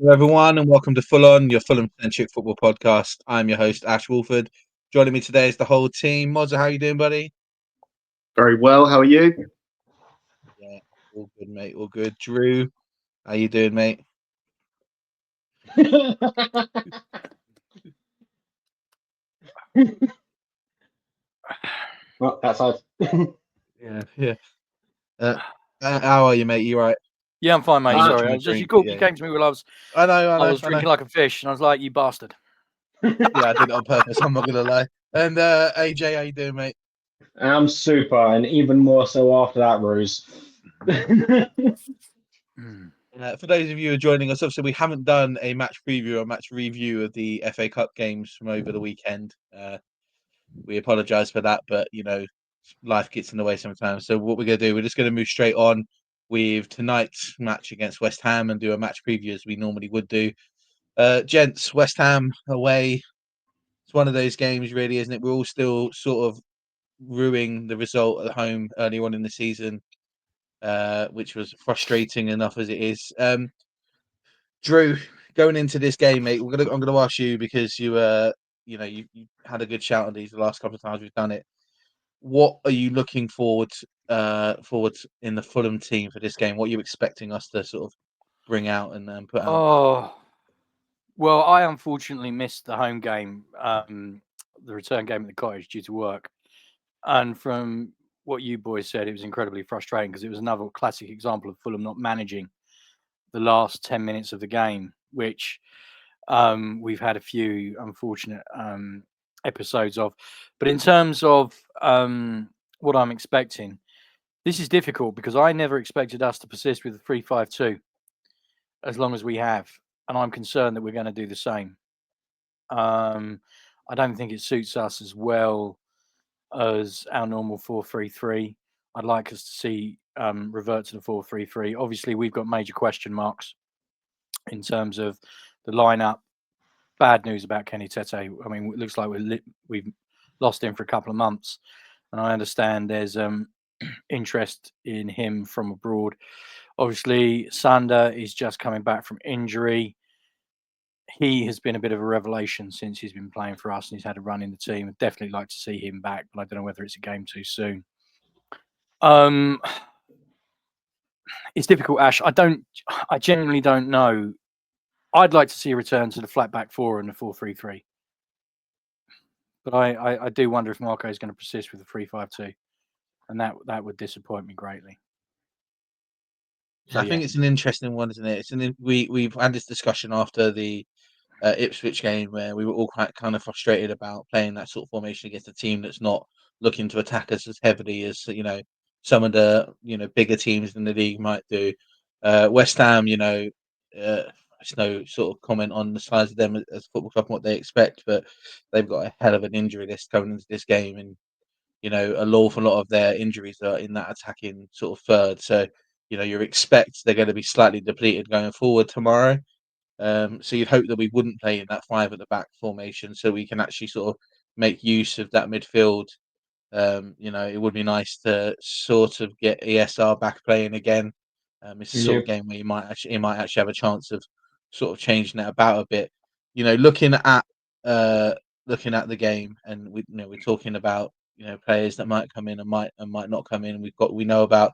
Hello, everyone, and welcome to Full-on, your Fulham-centric football podcast. I'm your host, Ash Woolford. Joining me today is the whole team. Mozza, how you doing, buddy? Very well. How are you? Yeah, all good, mate. All good. Drew, how you doing, mate? Well, that's us. Yeah. How are you, mate? You right? Yeah, I'm fine, mate. Sorry, I was just you came to me while I was drinking like a fish, and I was like, "You bastard." Yeah, I did it on purpose. I'm not gonna lie. And AJ, how you doing, mate? I'm super, and even more so after that, Rose. For those of you who are joining us, obviously we haven't done a match preview or match review of the FA Cup games from over the weekend. We apologise for that, but life gets in the way sometimes. So what we're going to do, we're just going to move straight on with tonight's match against West Ham and do a match preview as we normally would do. Gents, West Ham away. It's one of those games, really, isn't it? We're all still sort of ruining the result at home early on in the season, which was frustrating enough as it is. Drew, going into this game, mate, I'm gonna ask you because you had a good shout on these the last couple of times we've done it. What are you looking forward in the Fulham team for this game? What are you expecting us to sort of bring out and put out? Oh, well, I unfortunately missed the home game, the return game at the Cottage due to work. And from what you boys said, it was incredibly frustrating because it was another classic example of Fulham not managing the last 10 minutes of the game, which we've had a few unfortunate episodes of. But in terms of what I'm expecting, this is difficult because I never expected us to persist with the 3-5-2 as long as we have. And I'm concerned that we're going to do the same. I don't think it suits us as well as our normal 4-3-3. I'd like us to see revert to the 4-3-3. Obviously, we've got major question marks in terms of the lineup. Bad news about Kenny Tete. I mean, it looks like we've lost him for a couple of months, and I understand there's interest in him from abroad. Obviously, Sander is just coming back from injury. He has been a bit of a revelation since he's been playing for us and he's had a run in the team. I'd definitely like to see him back, but I don't know whether it's a game too soon. It's difficult, Ash. I genuinely don't know. I'd like to see a return to the flat back four and the 4-3-3. But I do wonder if Marco is going to persist with the 3-5-2. And that would disappoint me greatly. So I think it's an interesting one, isn't it? We've had this discussion after the Ipswich game where we were all quite kind of frustrated about playing that sort of formation against a team that's not looking to attack us as heavily as some of the bigger teams in the league might do. West Ham, there's no sort of comment on the size of them as a football club and what they expect, but they've got a hell of an injury list coming into this game, and an awful lot of their injuries are in that attacking sort of third. So you expect they're going to be slightly depleted going forward tomorrow. So you'd hope that we wouldn't play in that five at the back formation, so we can actually sort of make use of that midfield. It would be nice to sort of get ESR back playing again. It's the sort of game where he might actually have a chance of sort of changing it about a bit. Looking at the game, and we're talking about players that might come in and might not come in. We know about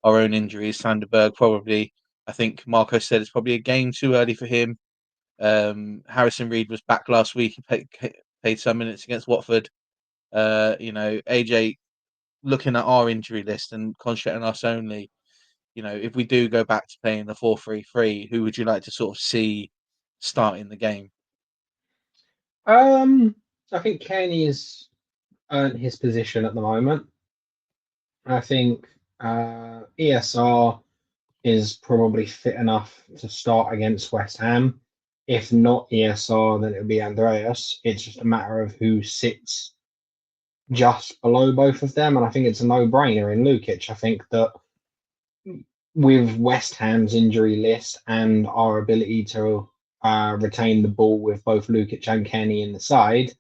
our own injuries. Sanderberg probably. I think Marco said it's probably a game too early for him. Harrison Reed was back last week. He played some minutes against Watford. AJ, looking at our injury list and concentrating on us only, if we do go back to playing the 4-3-3, who would you like to sort of see starting the game? I think Kenny's earned his position at the moment. I think ESR is probably fit enough to start against West Ham. If not ESR, then it would be Andreas. It's just a matter of who sits just below both of them, and I think it's a no-brainer in Lukic. I think that with West Ham's injury list and our ability to retain the ball with both Lukic and Kenny in the side,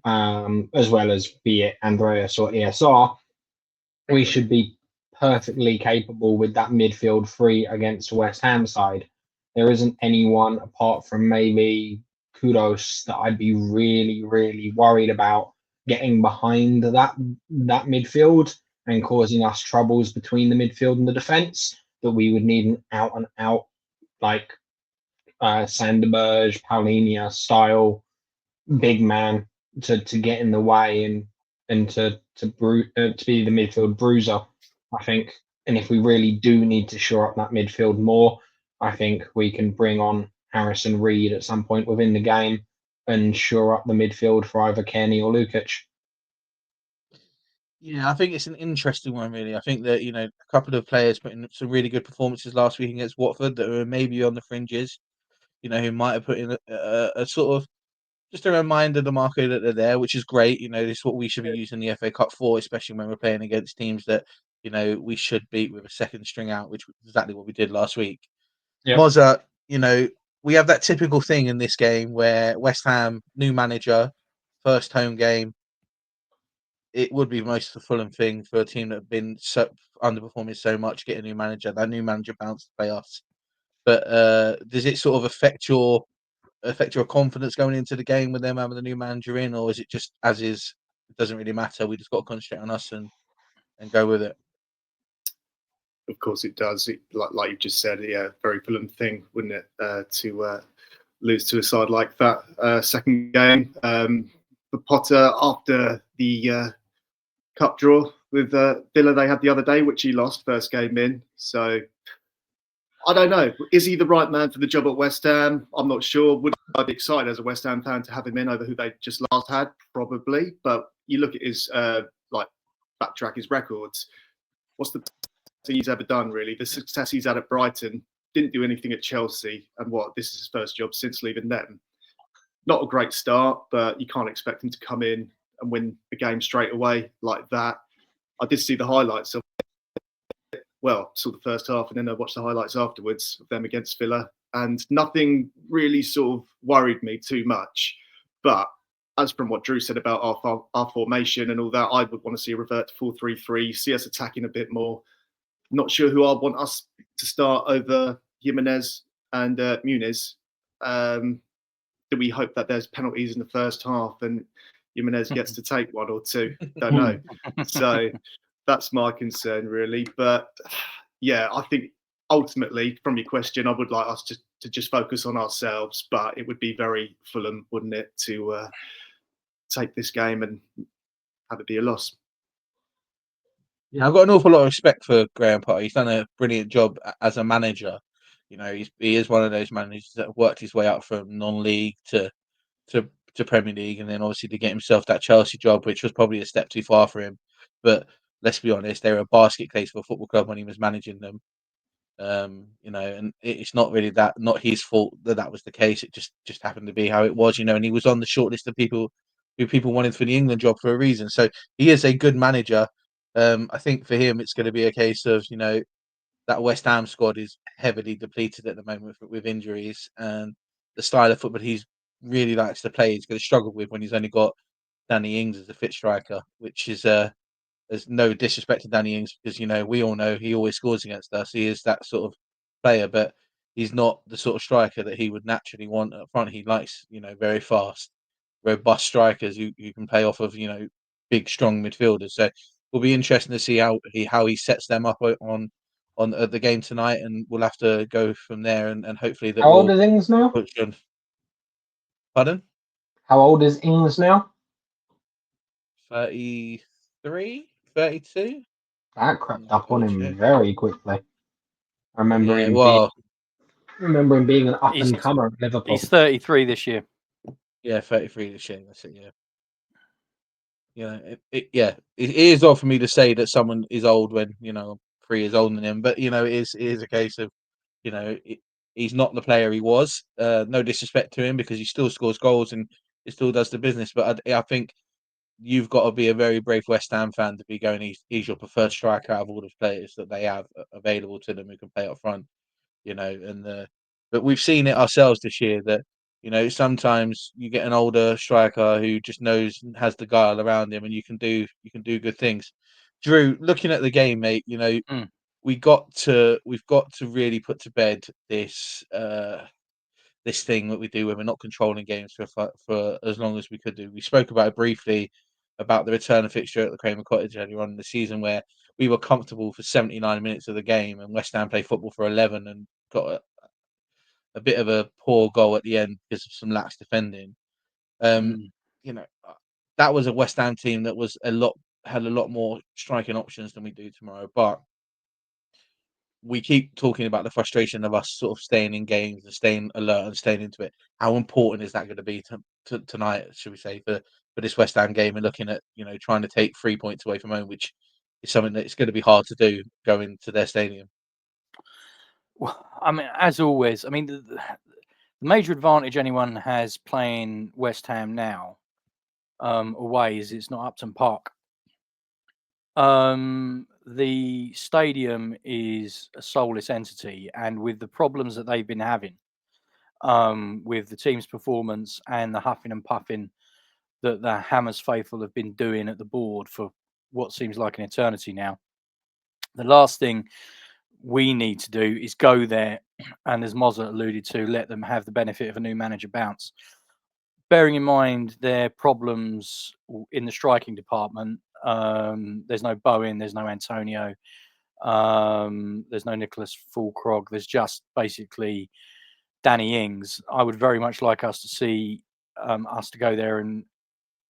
as well as be it Andreas or ESR, we should be perfectly capable with that midfield three against West Ham side. there isn't anyone apart from maybe Kudos that I'd be really, really worried about getting behind that midfield and causing us troubles between the midfield and the defence. That we would need an out and out like Sanderberg, Paulinia style big man to get in the way and to be the midfield bruiser, I think. And if we really do need to shore up that midfield more, I think we can bring on Harrison Reed at some point within the game and shore up the midfield for either Kenny or Lukic. Yeah, I think it's an interesting one, really. I think that, a couple of players put in some really good performances last week against Watford that were maybe on the fringes, who might have put in a sort of just a reminder to Marco that they're there, which is great. This is what we should be using the FA Cup for, especially when we're playing against teams that, we should beat with a second string out, which was exactly what we did last week. Yep. Mozza, we have that typical thing in this game where West Ham, new manager, first home game. It would be most of the Fulham thing for a team that have been so underperforming so much, get a new manager. That new manager bounces to play us. But does it sort of affect your confidence going into the game with them having the new manager in, or is it just as is? It doesn't really matter. We just got to concentrate on us and go with it. Of course, it does. Like you just said, yeah, very Fulham thing, wouldn't it, to lose to a side like that second game. For Potter, after the cup draw with Villa they had the other day, which he lost first game in. So I don't know. Is he the right man for the job at West Ham? I'm not sure. Would I be excited as a West Ham fan to have him in over who they just last had? Probably. But you look at his backtrack his records. What's the best thing he's ever done, really? The success he's had at Brighton, didn't do anything at Chelsea, and this is his first job since leaving them. Not a great start, but you can't expect him to come in and win the game straight away like that. I did see the highlights of it. Well, saw the first half and then I watched the highlights afterwards of them against Villa, and nothing really sort of worried me too much. But as from what Drew said about our formation and all that, I would want to see a revert to 4-3-3, see us attacking a bit more. Not sure who I'd want us to start over Jimenez and Muniz. Do we hope that there's penalties in the first half and Jimenez gets to take one or two? Don't know. So that's my concern, really. But yeah, I think ultimately, from your question, I would like us to just focus on ourselves. But it would be very Fulham, wouldn't it, to take this game and have it be a loss. Yeah, I've got an awful lot of respect for Graham Potter. He's done a brilliant job as a manager. He is one of those managers that worked his way up from non-league to Premier League, and then obviously to get himself that Chelsea job, which was probably a step too far for him. But let's be honest, they were a basket case for a football club when he was managing them. And it's not really not his fault that was the case. It just happened to be how it was, and he was on the shortlist of people who people wanted for the England job for a reason. So he is a good manager. I think for him, it's going to be a case of, that West Ham squad is heavily depleted at the moment with injuries, and the style of football he really likes to play, he's going to struggle with when he's only got Danny Ings as a fit striker, which is there's no disrespect to Danny Ings because we all know he always scores against us. He is that sort of player, but he's not the sort of striker that he would naturally want up front. He likes very fast, robust strikers who can play off of big, strong midfielders. So it'll be interesting to see how he sets them up on the game tonight, and we'll have to go from there and hopefully that. How old is Ings now? Pardon? How old is Ings now? 33, 32. That crept up on him very quickly. I remember him being an up and comer at Liverpool. He's 33 this year. Yeah, 33 this year. That's it. Yeah. It is odd for me to say that someone is old when 3 years older than him, but it is a case of he's not the player he was. No disrespect to him because he still scores goals and he still does the business, but I think you've got to be a very brave West Ham fan to be going, he's your preferred striker out of all the players that they have available to them who can play up front, but we've seen it ourselves this year that, sometimes you get an older striker who just has the guile around him and you can do good things. Drew, looking at the game, mate, we've got to really put to bed this this thing that we do when we're not controlling games for as long as we could do. We spoke about it briefly about the return of fixture at the Cramer Cottage earlier on in the season, where we were comfortable for 79 minutes of the game, and West Ham played football for 11 and got a bit of a poor goal at the end because of some lax defending. You know, that was a West Ham team that had a lot more striking options than we do tomorrow, but we keep talking about the frustration of us sort of staying in games and staying alert and staying into it. How important is that going to be tonight, should we say, for this West Ham game, and looking at, you know, trying to take 3 points away from home, which is something that's going to be hard to do going to their stadium. Well, I mean, as always, I mean, the major advantage anyone has playing West Ham now away is it's not Upton Park. The stadium is a soulless entity, and with the problems that they've been having with the team's performance and the huffing and puffing that the Hammers faithful have been doing at the board for what seems like an eternity now, the last thing we need to do is go there and, as Mozza alluded to, let them have the benefit of a new manager bounce. Bearing in mind their problems in the striking department, there's no Bowen, there's no Antonio, there's no Nicholas Fulkrog, there's just basically Danny Ings. I would very much like us to see us to go there and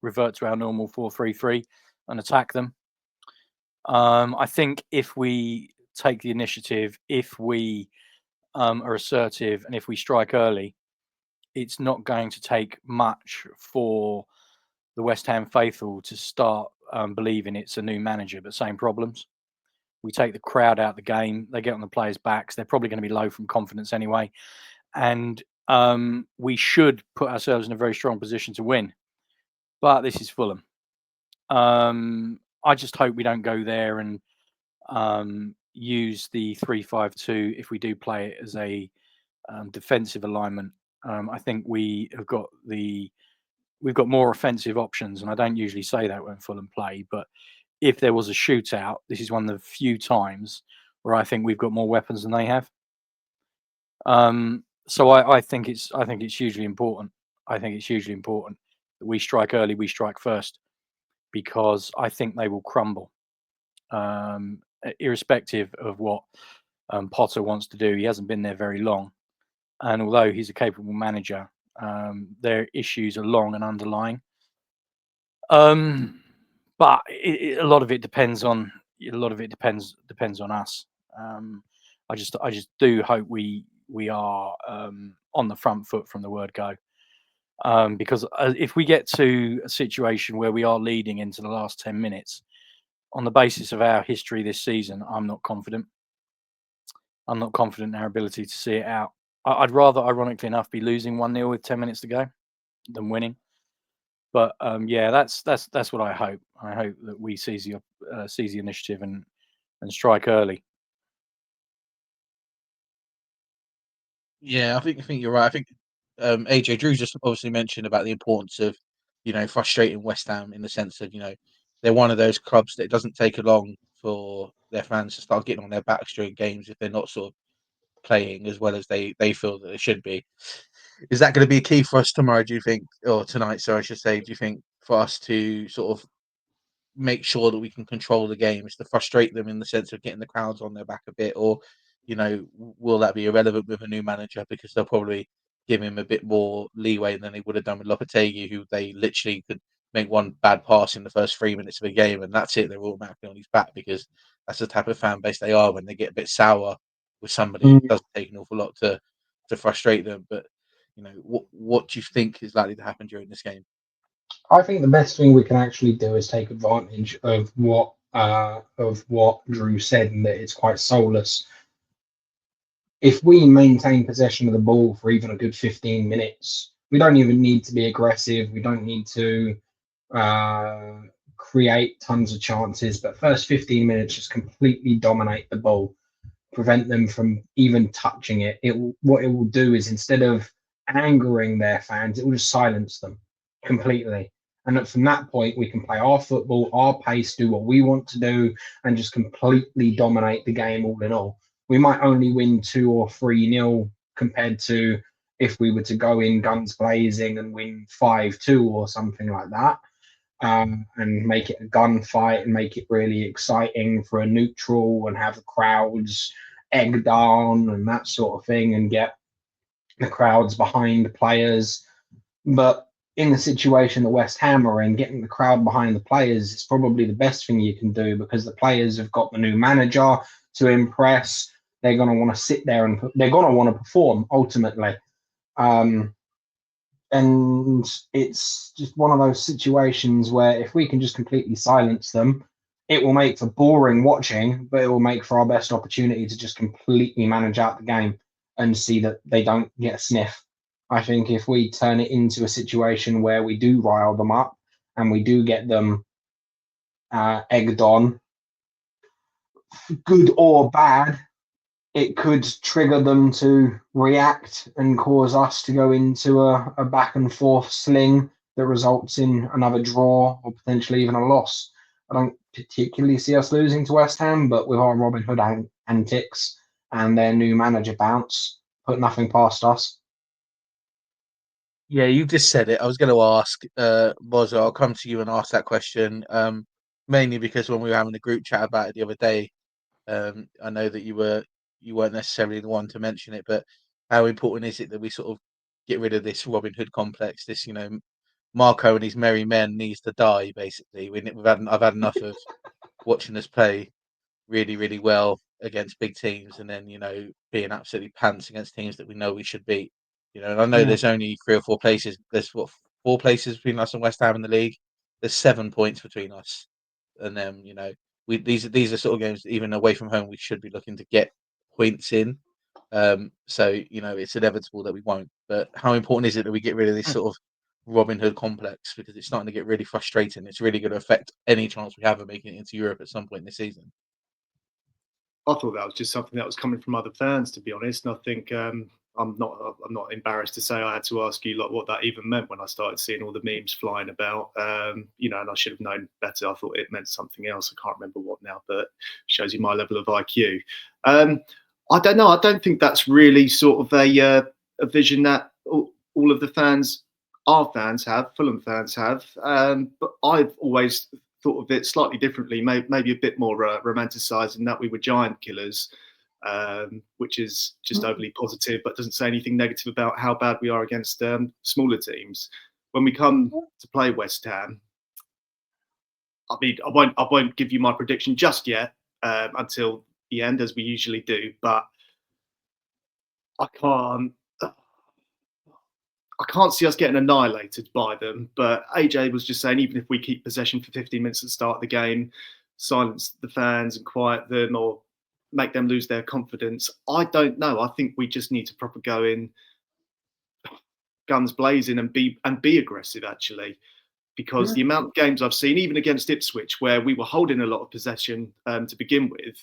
revert to our normal 4-3-3 and attack them. I think if we take the initiative, if we are assertive, and if we strike early, it's not going to take much for the West Ham faithful to start believing it's a new manager, but same problems. We take the crowd out of the game, they get on the players' backs, they're probably going to be low from confidence anyway, and we should put ourselves in a very strong position to win. But this is Fulham. I just hope we don't go there and use the 3-5-2 if we do play it as a defensive alignment. I think we've got more offensive options, and I don't usually say that when Fulham play, but if there was a shootout, this is one of the few times where I think we've got more weapons than they have. So I think it's hugely important. I think it's hugely important that we strike early, we strike first, because I think they will crumble, irrespective of what Potter wants to do. He hasn't been there very long, and although he's a capable manager, their issues are long and underlying. But a lot of it depends on us. I just do hope we are on the front foot from the word go, because if we get to a situation where we are leading into the last 10 minutes, on the basis of our history this season, I'm not confident. I'm not confident in our ability to see it out. I'd rather, ironically enough, be losing 1-0 with 10 minutes to go than winning. But yeah, that's what I hope. I hope that we seize the initiative and strike early. Yeah, I think you're right. I think AJ Drew just obviously mentioned about the importance of, you know, frustrating West Ham in the sense of, you know, they're one of those clubs that it doesn't take long for their fans to start getting on their backs during games if they're not sort of playing as well as they feel that they should be. Is that going to be a key for us tomorrow, do you think, or tonight, so I should say, do you think, for us to sort of make sure that we can control the games, to frustrate them in the sense of getting the crowds on their back a bit, or, you know, will that be irrelevant with a new manager because they'll probably give him a bit more leeway than they would have done with Lopetegui, who they literally could make one bad pass in the first 3 minutes of a game and that's it, they're automatically on his back, because that's the type of fan base they are when they get a bit sour with somebody. It doesn't take an awful lot to frustrate them. But, you know, what do you think is likely to happen during this game? I think the best thing we can actually do is take advantage of what Drew said, and that it's quite soulless. If we maintain possession of the ball for even a good 15 minutes, we don't even need to be aggressive. We don't need to create tons of chances. But first 15 minutes, just completely dominate the ball, prevent them from even touching it. What it will do is, instead of angering their fans, it will just silence them completely. And from that point, we can play our football, our pace, do what we want to do, and just completely dominate the game all in all. We might only win 2 or 3-0 compared to if we were to go in guns blazing and win 5-2 or something like that, and make it a gunfight and make it really exciting for a neutral and have the crowds egged on and that sort of thing and get the crowds behind players. But in the situation that West Ham are in, getting the crowd behind the players is probably the best thing you can do, because the players have got the new manager to impress. They're going to want to sit there and they're going to want to perform ultimately. And it's just one of those situations where if we can just completely silence them, it will make for boring watching, but it will make for our best opportunity to just completely manage out the game and see that they don't get a sniff. I think if we turn it into a situation where we do rile them up and we do get them egged on, good or bad, it could trigger them to react and cause us to go into a back and forth sling that results in another draw or potentially even a loss. I don't particularly see us losing to West Ham, but with our Robin Hood antics and their new manager bounce, put nothing past us. Yeah, you just said it. I was going to ask, Mozza, I'll come to you and ask that question, mainly because when we were having a group chat about it the other day, I know that you weren't necessarily the one to mention it, but how important is it that we sort of get rid of this Robin Hood complex? This, Marco and his merry men needs to die. Basically, I've had enough of watching us play really, really well against big teams, and then being absolutely pants against teams that we know we should beat. And I know there's only 3 or 4 places. There's 4 places between us and West Ham in the league. There's 7 points between us, and then these are sort of games even away from home we should be looking to get points in. So it's inevitable that we won't. But how important is it that we get rid of this sort of Robin Hood complex, because it's starting to get really frustrating. It's really going to affect any chance we have of making it into Europe at some point this season. I thought that was just something that was coming from other fans, to be honest. And I think I'm not embarrassed to say I had to ask you what that even meant when I started seeing all the memes flying about. And I should have known better. I thought it meant something else. I can't remember what now, but shows you my level of IQ. I don't know. I don't think that's really sort of a vision that all of the fans, our fans have, Fulham fans have. But I've always thought of it slightly differently, maybe a bit more romanticising that we were giant killers, which is just overly positive, but doesn't say anything negative about how bad we are against smaller teams. When we come to play West Ham, I mean, I won't give you my prediction just yet until the end, as we usually do, but I can't see us getting annihilated by them. But AJ was just saying, even if we keep possession for 15 minutes at the start of the game, silence the fans and quiet them or make them lose their confidence, I don't know. I think we just need to proper go in guns blazing and be aggressive, actually. Because the amount of games I've seen, even against Ipswich, where we were holding a lot of possession to begin with,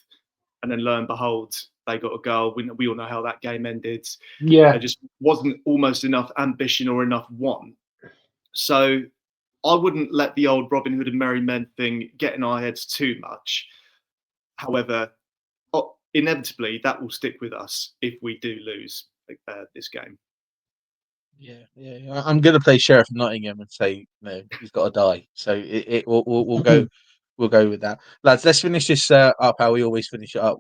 and then lo and behold, they got a goal. We all know how that game ended. Yeah. There just wasn't almost enough ambition or enough want. So I wouldn't let the old Robin Hood and Merry Men thing get in our heads too much. However, inevitably, that will stick with us if we do lose this game. Yeah. I'm going to play Sheriff of Nottingham and say no, he's got to die. So we'll go with that, lads. Let's finish this up how we always finish it up.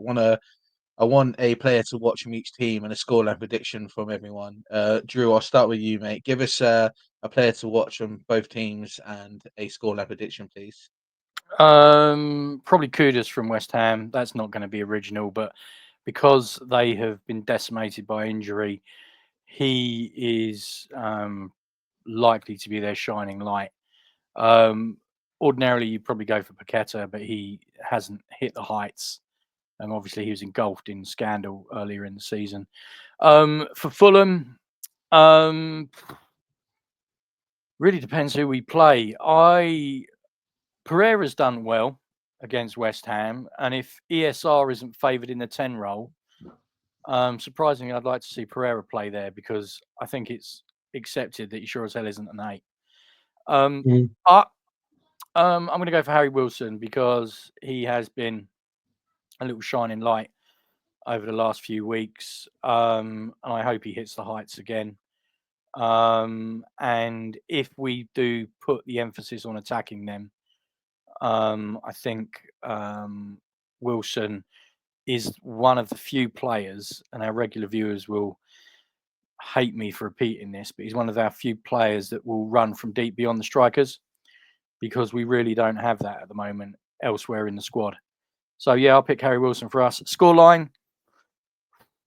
I want a player to watch from each team and a scoreline prediction from everyone. Drew, I'll start with you, mate. Give us a player to watch from both teams and a scoreline prediction, please. Probably Kudus from West Ham. That's not going to be original, but because they have been decimated by injury, he is likely to be their shining light. Ordinarily, you'd probably go for Paqueta, but he hasn't hit the heights. Obviously, he was engulfed in scandal earlier in the season. For Fulham, really depends who we play. Pereira's done well against West Ham, and if ESR isn't favoured in the 10 role, surprisingly, I'd like to see Pereira play there because I think it's accepted that he sure as hell isn't an 8. Mm. I'm going to go for Harry Wilson because he has been a little shining light over the last few weeks, and I hope he hits the heights again. And if we do put the emphasis on attacking them, I think Wilson is one of the few players, and our regular viewers will hate me for repeating this, but he's one of our few players that will run from deep beyond the strikers, because we really don't have that at the moment elsewhere in the squad. So yeah, I'll pick Harry Wilson for us. Scoreline,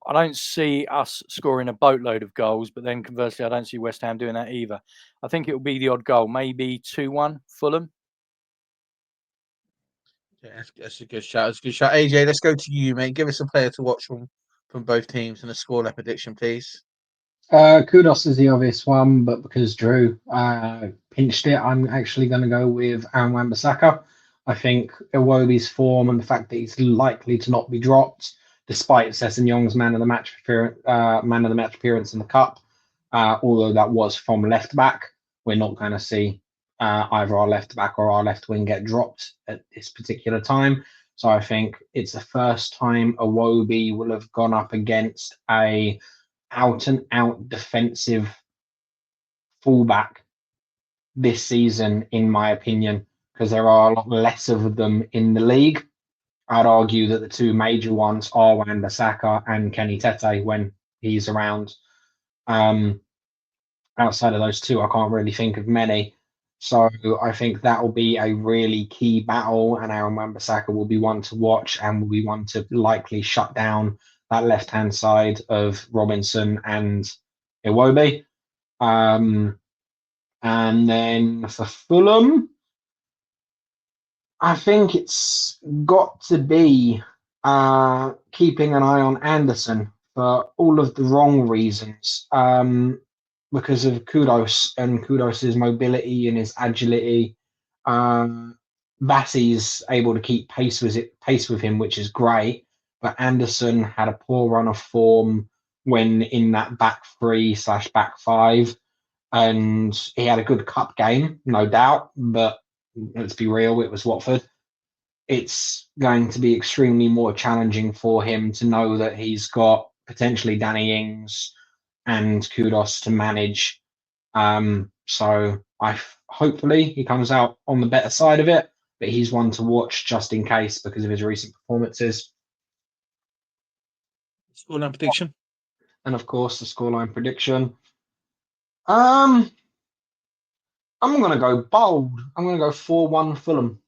I don't see us scoring a boatload of goals, but then conversely, I don't see West Ham doing that either. I think it will be the odd goal, maybe 2-1 Fulham. Yeah, that's a good shout. That's a good shout. AJ, let's go to you, mate. Give us a player to watch from both teams and a scoreline prediction, please. Kudos is the obvious one, but because Drew pinched it, I'm actually going to go with Aaron Wan-Bissaka. I think Iwobi's form and the fact that he's likely to not be dropped, despite Sessegnon man of the match appearance in the cup, although that was from left back, we're not going to see either our left back or our left wing get dropped at this particular time. So I think it's the first time Iwobi will have gone up against a out and out defensive fullback this season, in my opinion, because there are a lot less of them in the league. I'd argue that the two major ones are Wan-Bissaka and Kenny Tete when he's around. Outside of those two, I can't really think of many. So I think that will be a really key battle, and Aaron Wan-Bissaka will be one to watch and will be one to likely shut down that left-hand side of Robinson and Iwobi. And then for Fulham, I think it's got to be keeping an eye on Andersen for all of the wrong reasons. Because of Kudos's mobility and his agility. Bassey's able to keep pace with him, which is great. But Andersen had a poor run of form when in that back 3/back 5, and he had a good cup game, no doubt. But let's be real, it was Watford. It's going to be extremely more challenging for him to know that he's got potentially Danny Ings and Kudos to manage. So hopefully he comes out on the better side of it, but he's one to watch just in case because of his recent performances. Scoreline prediction. And of course the scoreline prediction. I'm gonna go bold. I'm gonna go 4-1 Fulham.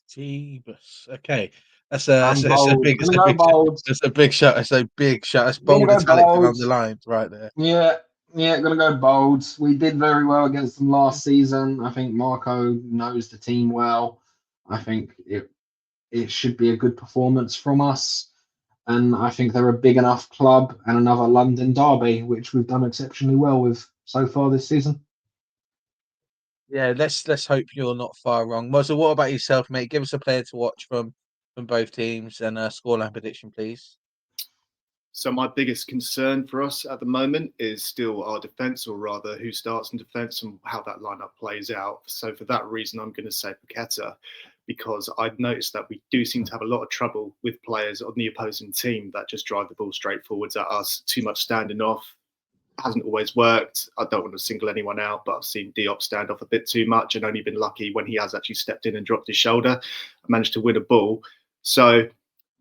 Jeebus. Okay. That's a big shot. It's a big shot. It's bold, italic, and underlined right there. Yeah, gonna go bold. We did very well against them last season. I think Marco knows the team well. I think it should be a good performance from us. And I think they're a big enough club and another London derby, which we've done exceptionally well with so far this season. Yeah, let's hope you're not far wrong. Mozza, what about yourself, mate? Give us a player to watch from both teams and a scoreline prediction, please. So my biggest concern for us at the moment is still our defence, or rather who starts in defence and how that lineup plays out. So for that reason, I'm going to say Paqueta, because I've noticed that we do seem to have a lot of trouble with players on the opposing team that just drive the ball straight forwards at us. Too much standing off. Hasn't always worked. I don't want to single anyone out, but I've seen Diop stand off a bit too much and only been lucky when he has actually stepped in and dropped his shoulder and managed to win a ball. So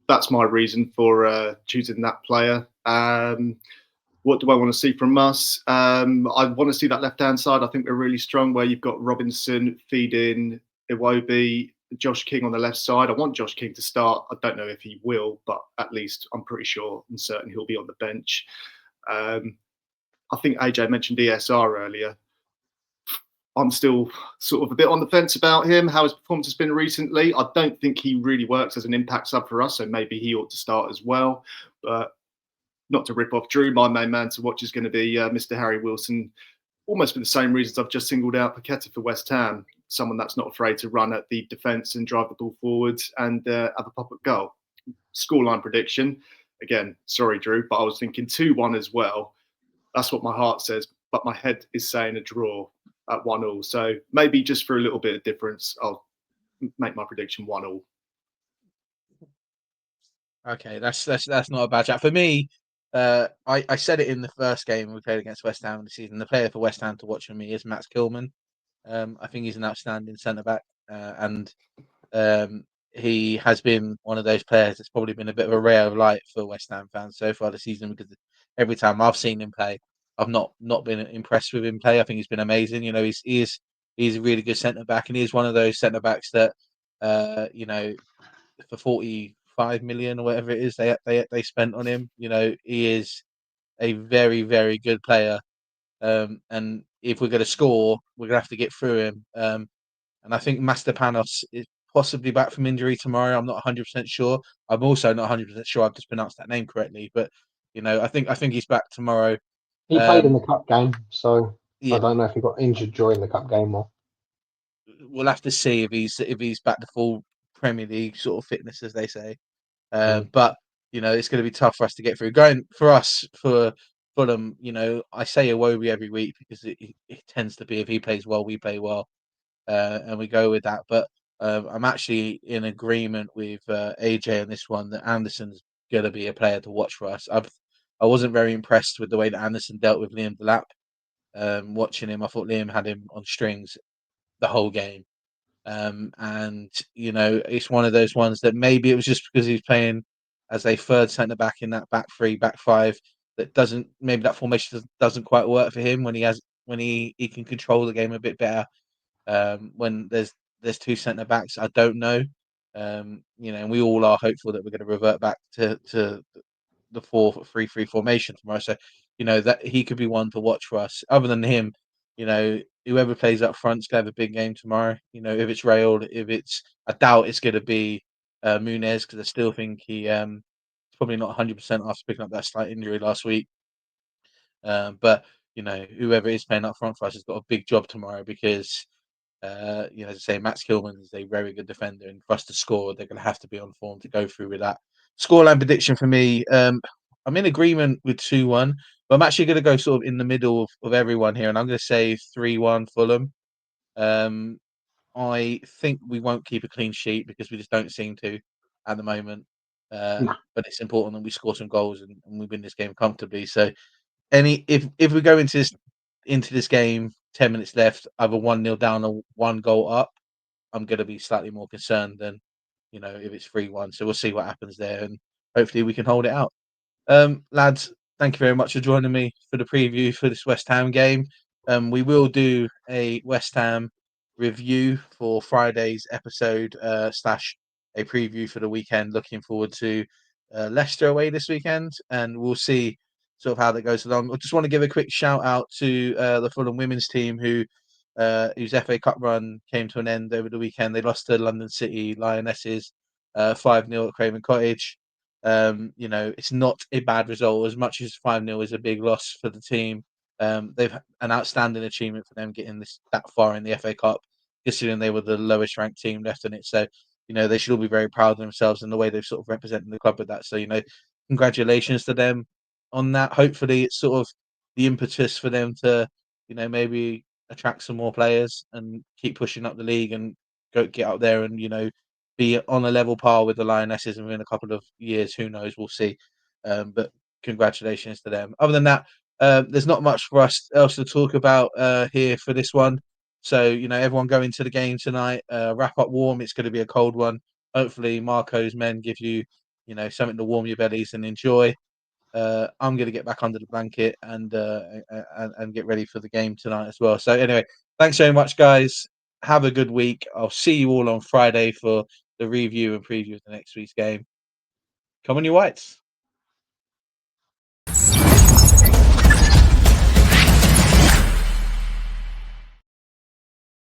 that's my reason for choosing that player. What do I want to see from us? I want to see that left-hand side. I think we're really strong where you've got Robinson feeding Iwobi, Josh King on the left side. I want Josh King to start. I don't know if he will, but at least I'm pretty sure and certain he'll be on the bench. I think AJ mentioned ESR earlier. I'm still sort of a bit on the fence about him, how his performance has been recently. I don't think he really works as an impact sub for us, so maybe he ought to start as well. But not to rip off Drew, my main man to watch is going to be Mr. Harry Wilson, almost for the same reasons I've just singled out Paqueta for West Ham, someone that's not afraid to run at the defence and drive the ball forwards and have a pop at goal. Scoreline prediction, again, sorry Drew, but I was thinking 2-1 as well. That's what my heart says. but my head is saying a draw at 1-1. So maybe just for a little bit of difference, I'll make my prediction 1-1. Okay, that's not a bad chat for me. I said it in the first game we played against West Ham this season. The player for West Ham to watch for me is Max Kilman. I think he's an outstanding centre back, and he has been one of those players that's probably been a bit of a ray of light for West Ham fans so far this season, because every time I've seen him play, I've not been impressed with him play. I think he's been amazing. You know, he's a really good centre back, and he's one of those centre backs that you know, for 45 million or whatever it is they spent on him. You know, he is a very, very good player. And if we're going to score, we're going to have to get through him. And I think Masterpanos is possibly back from injury tomorrow. I'm not 100% sure. I'm also not 100% sure I've just pronounced that name correctly. But you know, I think he's back tomorrow. He played in the cup game, so Yeah, I don't know if he got injured during the cup game or. we'll have to see if he's back to full Premier League sort of fitness, as they say. But you know, it's going to be tough for us to get through. Going for us for Fulham, you know, I say Iwobi every week because it tends to be if he plays well, we play well, and we go with that. But I'm actually in agreement with AJ on this one that Andersen's going to be a player to watch for us. I wasn't very impressed with the way that Andersen dealt with Liam Delap. Watching him, I thought Liam had him on strings the whole game. And you know, it's one of those ones that maybe it was just because he's playing as a third centre back in that back three, back five, that doesn't, maybe that formation doesn't quite work for him when he can control the game a bit better. When there's two centre backs, I don't know. You know, and we all are hopeful that we're going to revert back to the 4-3-3 formation tomorrow. So, you know, that he could be one to watch for us. Other than him, you know, whoever plays up front's gonna have a big game tomorrow. You know, if it's Railed, I doubt it's gonna be Munez, because I still think he's probably not 100% after picking up that slight injury last week. But you know, whoever is playing up front for us has got a big job tomorrow, because you know, as I say, Max Kilman is a very good defender, and for us to score, they're going to have to be on form to go through with that. Scoreline prediction for me, I'm in agreement with 2-1, but I'm actually going to go sort of in the middle of everyone here, and I'm going to say 3-1 Fulham. I think we won't keep a clean sheet because we just don't seem to at the moment. No. But it's important that we score some goals and we win this game comfortably. So, if we go into this game, 10 minutes left, either 1-0 down or 1 goal up, I'm going to be slightly more concerned than, you know, if it's 3-1. So we'll see what happens there, and hopefully we can hold it out. Lads, thank you very much for joining me for the preview for this West Ham game. We will do a West Ham review for Friday's episode slash a preview for the weekend. Looking forward to Leicester away this weekend, and we'll see sort of how that goes along. I just want to give a quick shout out to the Fulham women's team whose FA Cup run came to an end over the weekend. They lost to London City Lionesses 5-0 at Craven Cottage. You know, it's not a bad result, as much as 5-0 is a big loss for the team. They've an outstanding achievement for them getting that far in the FA Cup, considering they were the lowest ranked team left in it. So, you know, they should all be very proud of themselves and the way they've sort of represented the club with that. So, you know, congratulations to them on that. Hopefully it's sort of the impetus for them to, you know, maybe attract some more players and keep pushing up the league and get out there and, you know, be on a level par with the Lionesses within a couple of years. Who knows? We'll see. But congratulations to them. Other than that, there's not much for us else to talk about here for this one. So, you know, everyone go into the game tonight. Wrap up warm. It's going to be a cold one. Hopefully, Marco's men give you, you know, something to warm your bellies and enjoy. I'm going to get back under the blanket and get ready for the game tonight as well. So, anyway, thanks very much, guys. Have a good week. I'll see you all on Friday for the review and preview of the next week's game. Come on, you Whites.